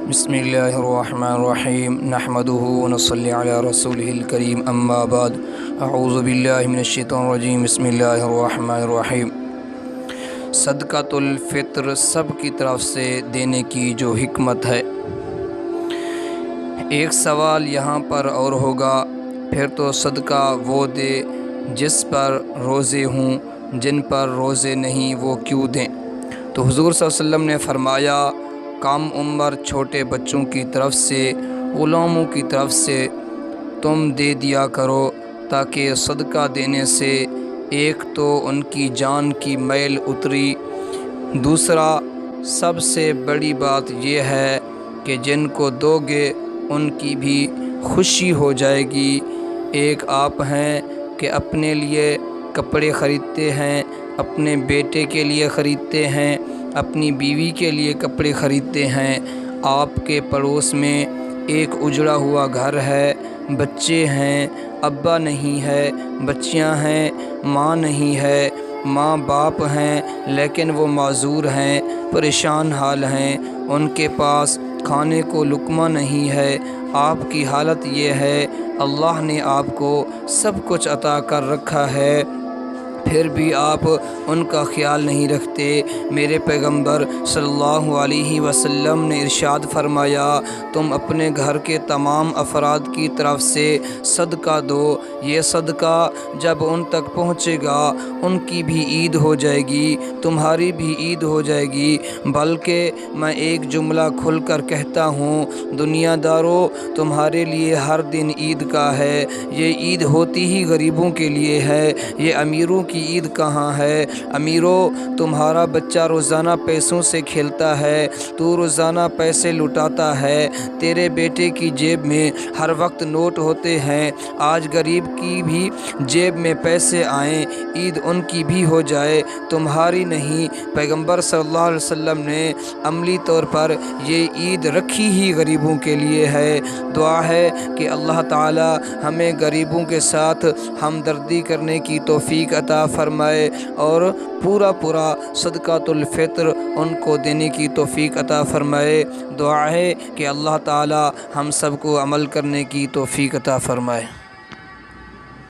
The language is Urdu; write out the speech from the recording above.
بسم اللہ الرحمن الرحیم نحمده ونصلی علی رسولہ الکریم اما بعد اعوذ باللہ من الشیطان الرجیم بسم اللہ الرحمن الرحیم۔ صدقۃ الفطر سب کی طرف سے دینے کی جو حکمت ہے۔ ایک سوال یہاں پر اور ہوگا، پھر تو صدقہ وہ دے جس پر روزے ہوں، جن پر روزے نہیں وہ کیوں دیں؟ تو حضور صلی اللہ علیہ وسلم نے فرمایا، کم عمر چھوٹے بچوں کی طرف سے، غلاموں کی طرف سے تم دے دیا کرو، تاکہ صدقہ دینے سے ایک تو ان کی جان کی میل اتری، دوسرا سب سے بڑی بات یہ ہے کہ جن کو دو گے ان کی بھی خوشی ہو جائے گی۔ ایک آپ ہیں کہ اپنے لیے کپڑے خریدتے ہیں، اپنے بیٹے کے لیے خریدتے ہیں، اپنی بیوی کے لیے کپڑے خریدتے ہیں۔ آپ کے پڑوس میں ایک اجڑا ہوا گھر ہے، بچے ہیں، ابا نہیں ہے، بچیاں ہیں، ماں نہیں ہے، ماں باپ ہیں لیکن وہ معذور ہیں، پریشان حال ہیں، ان کے پاس کھانے کو لقمہ نہیں ہے۔ آپ کی حالت یہ ہے، اللہ نے آپ کو سب کچھ عطا کر رکھا ہے، پھر بھی آپ ان کا خیال نہیں رکھتے۔ میرے پیغمبر صلی اللہ علیہ وسلم نے ارشاد فرمایا، تم اپنے گھر کے تمام افراد کی طرف سے صدقہ دو، یہ صدقہ جب ان تک پہنچے گا ان کی بھی عید ہو جائے گی، تمہاری بھی عید ہو جائے گی۔ بلکہ میں ایک جملہ کھل کر کہتا ہوں، دنیا دارو تمہارے لیے ہر دن عید کا ہے، یہ عید ہوتی ہی غریبوں کے لیے ہے، یہ امیروں کی عید کہاں ہے؟ امیروں، تمہارا بچہ روزانہ پیسوں سے کھیلتا ہے، تو روزانہ پیسے لٹاتا ہے، تیرے بیٹے کی جیب میں ہر وقت نوٹ ہوتے ہیں، آج غریب کی بھی جیب میں پیسے آئیں، عید ان کی بھی ہو جائے، تمہاری نہیں۔ پیغمبر صلی اللہ علیہ وسلم نے عملی طور پر یہ عید رکھی ہی غریبوں کے لیے ہے۔ دعا ہے کہ اللہ تعالی ہمیں غریبوں کے ساتھ ہمدردی کرنے کی توفیق عطا فرمائے اور پورا صدقۃ الفطر ان کو دینے کی توفیق عطا فرمائے۔ دعا ہے کہ اللہ تعالی ہم سب کو عمل کرنے کی توفیق عطا فرمائے۔